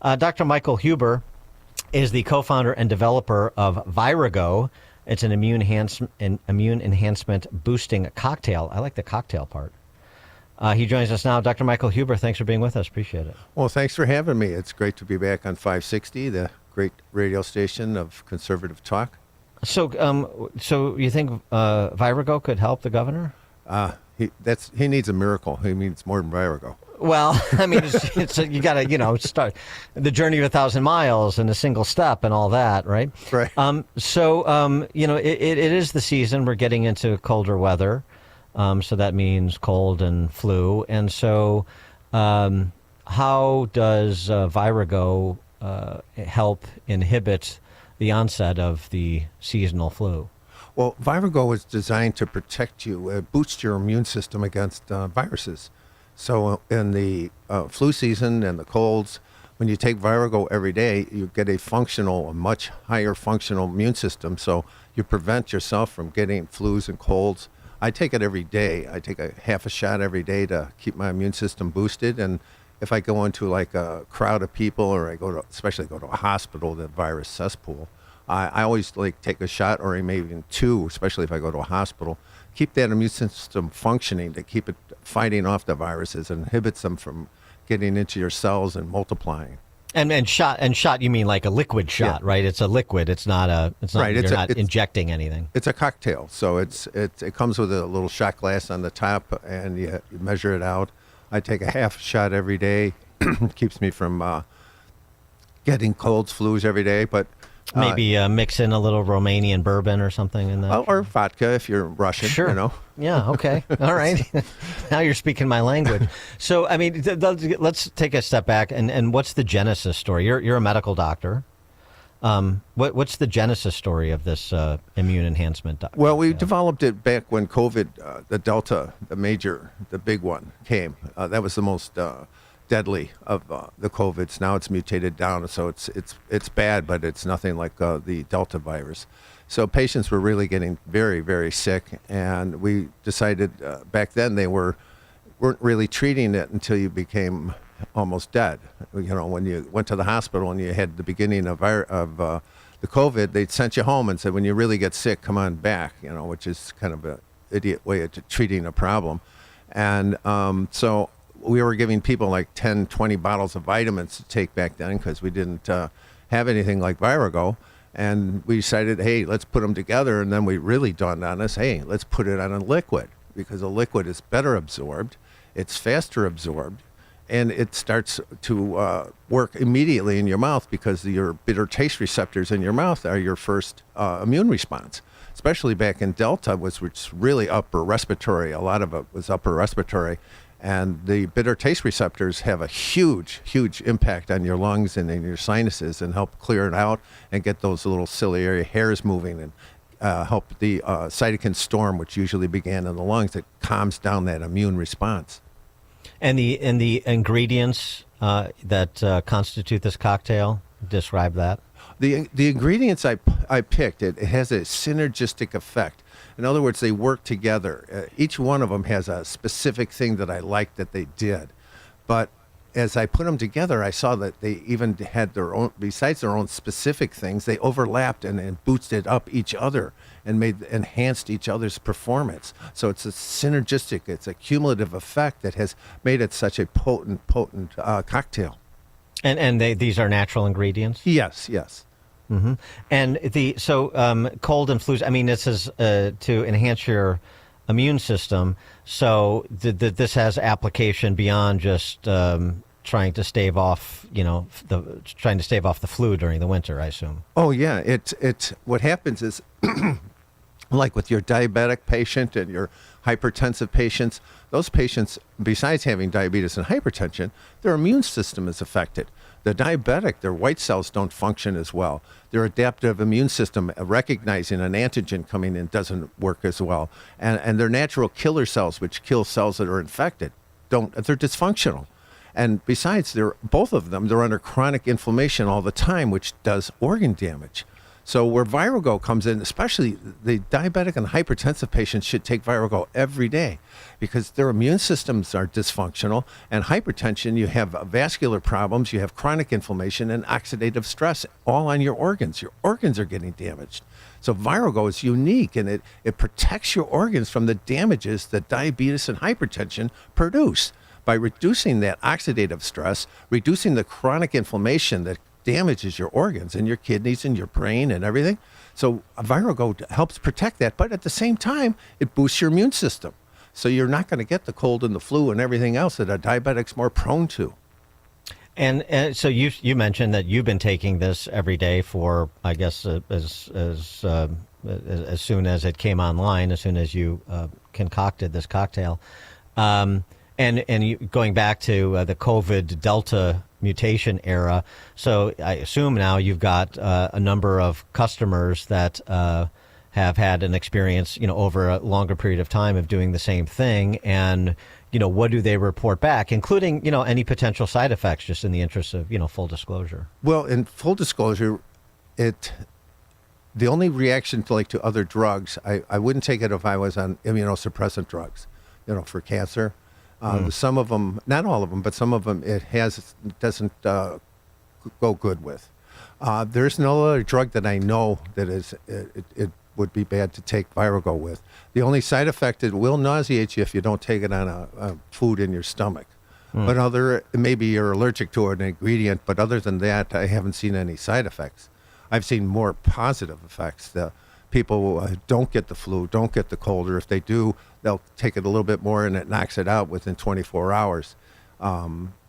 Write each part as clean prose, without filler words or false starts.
Dr. Michael Huber is the co-founder and developer of VIROGO. It's an immune enhancement boosting cocktail. I like the cocktail part. He joins us now. Dr. Michael Huber, thanks for being with us. Appreciate it. Well, thanks for having me. It's great to be back on 560, the great radio station of conservative talk. So you think VIROGO could help the governor? He needs a miracle. He needs more than VIROGO. Well, I mean, you got to, start the journey of 1,000 miles in a single step and all that, right? Right. It is the season. We're getting into colder weather. So that means cold and flu. And so how does VIROGO help inhibit the onset of the seasonal flu? Well, VIROGO is designed to protect you, boost your immune system against viruses. So in the flu season and the colds, when you take VIROGO every day, you get a much higher functional immune system. So you prevent yourself from getting flus and colds. I take it every day. I take a half a shot every day to keep my immune system boosted. And if I go into like a crowd of people, or especially go to a hospital, the virus cesspool, I always take a shot, or maybe even two, especially if I go to a hospital. Keep that immune system functioning to keep it fighting off the viruses and inhibits them from getting into your cells and multiplying. And shot, you mean like a liquid shot, right? It's a liquid. It's not right. You're not injecting anything. It's a cocktail, so it comes with a little shot glass on the top, and you measure it out. I take a half shot every day. Keeps me from getting colds, flus every day, but. Maybe mix in a little Romanian bourbon or something in that. Or vodka if you're Russian. Sure. Yeah, okay. All right. Now you're speaking my language. So, I mean, let's take a step back. And what's the genesis story? You're a medical doctor. What's the genesis story of this immune enhancement? Well, we developed it back when COVID, the Delta, the big one came. That was the most deadly of the COVIDs. Now it's mutated down, so it's bad, but it's nothing like the Delta virus. So patients were really getting very, very sick, and we decided back then weren't really treating it until you became almost dead. When you went to the hospital and you had the beginning of the COVID, they sent you home and said, when you really get sick, come on back. Which is kind of an idiot way of treating a problem, and so. We were giving people like 10, 20 bottles of vitamins to take back then because we didn't have anything like VIROGO. And we decided, hey, let's put them together. And then we really dawned on us, hey, let's put it on a liquid, because a liquid is better absorbed, it's faster absorbed, and it starts to work immediately in your mouth, because your bitter taste receptors in your mouth are your first immune response. Especially back in Delta, which was really upper respiratory. A lot of it was upper respiratory. And the bitter taste receptors have a huge, huge impact on your lungs and in your sinuses, and help clear it out and get those little ciliary hairs moving, and help the cytokine storm, which usually began in the lungs, that calms down that immune response. And the ingredients that constitute this cocktail, describe that. The ingredients I picked, it has a synergistic effect. In other words, they work together. Each one of them has a specific thing that I liked that they did. But as I put them together, I saw that they even had their own, besides their own specific things, they overlapped and boosted up each other and enhanced each other's performance. So it's a synergistic, it's a cumulative effect that has made it such a potent cocktail. And these are natural ingredients? Yes. Mm-hmm. And cold and flus, I mean, this is to enhance your immune system. So this has application beyond just trying to stave off, the flu during the winter, I assume. Oh yeah, it's what happens is, like with your diabetic patient and your hypertensive patients, those patients, besides having diabetes and hypertension, their immune system is affected. The diabetic, their white cells don't function as well. Their adaptive immune system, recognizing an antigen coming in, doesn't work as well. And their natural killer cells, which kill cells that are infected, they're dysfunctional. And besides, both of them, they're under chronic inflammation all the time, which does organ damage. So where VIROGO comes in, especially the diabetic and hypertensive patients should take VIROGO every day because their immune systems are dysfunctional. And hypertension, you have vascular problems, you have chronic inflammation and oxidative stress all on your organs. Your organs are getting damaged. So VIROGO is unique, and it protects your organs from the damages that diabetes and hypertension produce by reducing that oxidative stress, reducing the chronic inflammation that damages your organs and your kidneys and your brain and everything. So VIROGO helps protect that, but at the same time, it boosts your immune system. So you're not going to get the cold and the flu and everything else that a diabetic's more prone to. And so you mentioned that you've been taking this every day for, I guess, as soon as it came online, as soon as you concocted this cocktail. And going back to the COVID Delta mutation era, so I assume now you've got a number of customers that have had an experience, over a longer period of time of doing the same thing, and what do they report back, including any potential side effects, just in the interest of full disclosure. Well, in full disclosure, the only reaction to other drugs, I wouldn't take it if I was on immunosuppressant drugs, for cancer. Some of them, not all of them, but some of them it doesn't go good with. There's no other drug that I know that it would be bad to take VIROGO with. The only side effect, it will nauseate you if you don't take it on a food in your stomach. But maybe you're allergic to an ingredient, but other than that, I haven't seen any side effects. I've seen more positive effects. The people don't get the flu, don't get the cold, or if they do, they'll take it a little bit more and it knocks it out within 24 hours.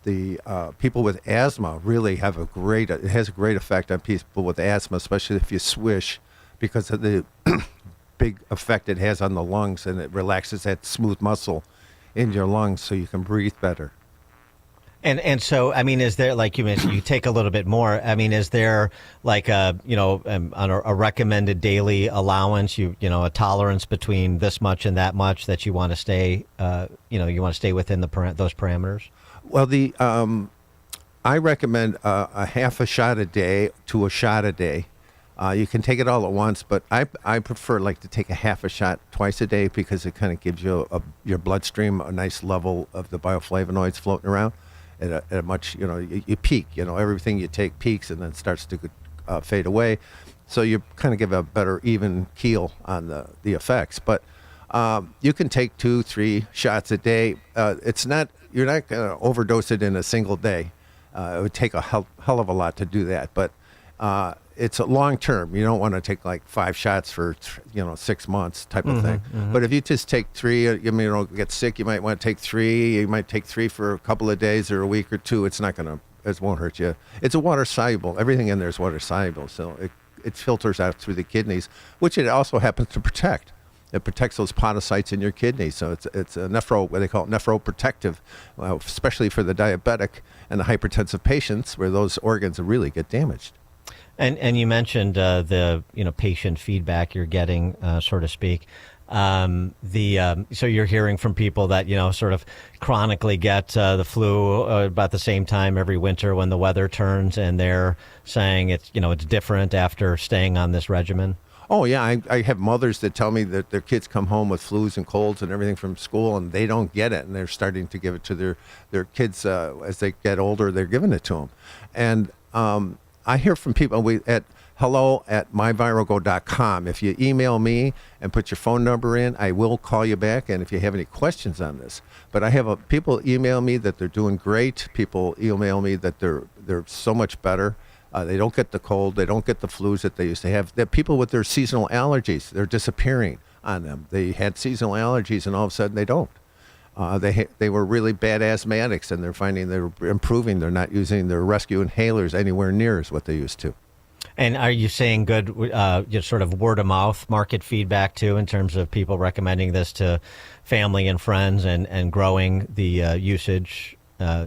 The people with asthma really have it has a great effect on people with asthma, especially if you swish, because of the big effect it has on the lungs, and it relaxes that smooth muscle in your lungs so you can breathe better. And so, I mean, is there, like you mentioned, you take a little bit more. I mean, is there like on a recommended daily allowance, a tolerance between this much and that much that you want to stay, you want to stay within those parameters? Well, I recommend a half a shot a day to a shot a day. You can take it all at once, but I prefer to take a half a shot twice a day because it kind of gives you your bloodstream a nice level of the bioflavonoids floating around at a much, you peak, everything you take peaks and then starts to fade away. So you kind of give a better even keel on the effects. But you can take 2-3 shots a day. You're not going to overdose it in a single day. It would take a hell of a lot to do that. But it's a long term. You don't want to take 5 shots for 6 months type of thing. But if you just take 3, get sick, you might want to take 3. You might take 3 for a couple of days or a week or 2. It won't hurt you. It's a water soluble. Everything in there is water soluble, so it filters out through the kidneys, which it also happens to protect. It protects those podocytes in your kidneys, so it's a what they call it, nephroprotective, especially for the diabetic and the hypertensive patients where those organs really get damaged. And you mentioned the patient feedback you're getting, so to speak. So you're hearing from people that sort of chronically get the flu about the same time every winter when the weather turns, and they're saying it's different after staying on this regimen. Oh yeah, I have mothers that tell me that their kids come home with flus and colds and everything from school, and they don't get it, and they're starting to give it to their kids as they get older. They're giving it to them, and I hear from people at hello@myvirogo.com. If you email me and put your phone number in, I will call you back. And if you have any questions on this, but I have people email me that they're doing great. People email me that they're so much better. They don't get the cold. They don't get the flus that they used to have. They're people with their seasonal allergies. They're disappearing on them. They had seasonal allergies, and all of a sudden they don't. They were really bad asthmatics, and they're finding they're improving. They're not using their rescue inhalers anywhere near as what they used to. And are you saying good sort of word of mouth market feedback too, in terms of people recommending this to family and friends and growing the usage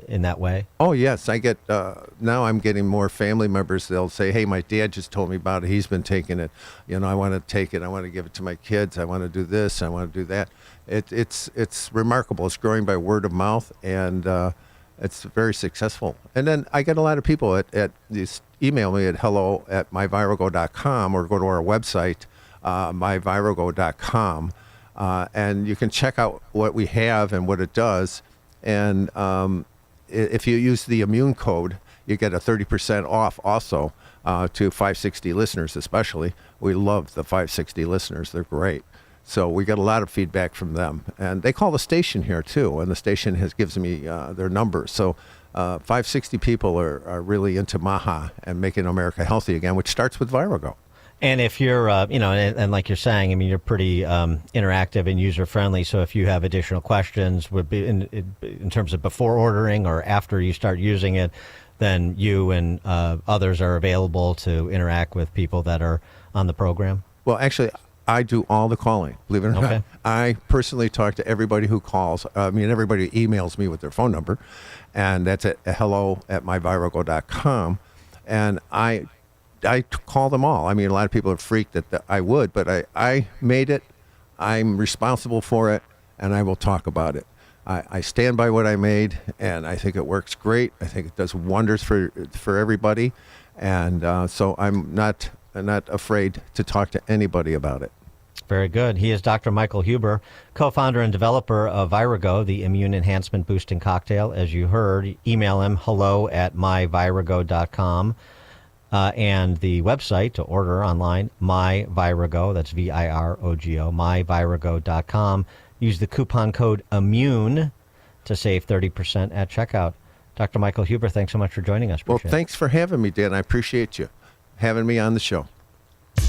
in that way? Oh yes, I get now I'm getting more family members. They'll say, hey, my dad just told me about it. He's been taking it. I want to take it. I want to give it to my kids. I want to do this. I want to do that. It's remarkable. It's growing by word of mouth, and It's very successful. And then I get a lot of people at these email me at hello@myvirogo.com or go to our website, myvirogo.com, and you can check out what we have and what it does. And if you use the immune code, you get a 30% off also to 560 listeners especially. We love the 560 listeners. They're great. So we get a lot of feedback from them. And they call the station here too, and the station gives me their numbers. So 560 people are really into MAHA and making America healthy again, which starts with VIROGO. And if you're, and like you're saying, I mean, you're pretty interactive and user-friendly. So if you have additional questions, would be in terms of before ordering or after you start using it, then you and others are available to interact with people that are on the program? Well, actually, I do all the calling, believe it or not. I personally talk to everybody who calls. Everybody emails me with their phone number, and that's at hello@myvirogo.com. And I call them all. I mean, a lot of people are freaked that I would, but I made it. I'm responsible for it, and I will talk about it. I stand by what I made, and I think it works great. I think it does wonders for everybody, and so I'm not afraid to talk to anybody about it. Very good. He is Dr. Michael Huber, co-founder and developer of VIROGO, the immune enhancement boosting cocktail. As you heard, email him hello@myvirogo.com. And the website to order online, myvirogo, that's VIROGO, myvirogo.com. Use the coupon code IMMUNE to save 30% at checkout. Dr. Michael Huber, thanks so much for joining us. Well, thanks for having me, Dan. I appreciate you having me on the show.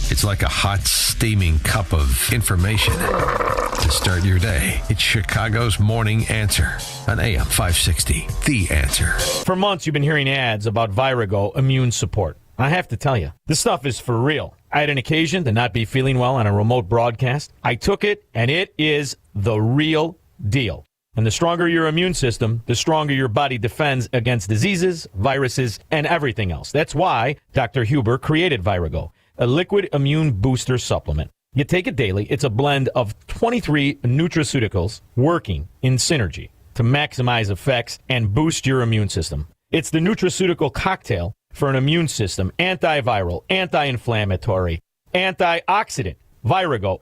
It's like a hot, steaming cup of information to start your day. It's Chicago's Morning Answer on AM 560, The Answer. For months, you've been hearing ads about VIROGO immune support. I have to tell you, this stuff is for real. I had an occasion to not be feeling well on a remote broadcast. I took it, and it is the real deal. And the stronger your immune system, the stronger your body defends against diseases, viruses, and everything else. That's why Dr. Huber created VIROGO, a liquid immune booster supplement. You take it daily. It's a blend of 23 nutraceuticals working in synergy to maximize effects and boost your immune system. It's the nutraceutical cocktail for an immune system, antiviral, anti-inflammatory, antioxidant. VIROGO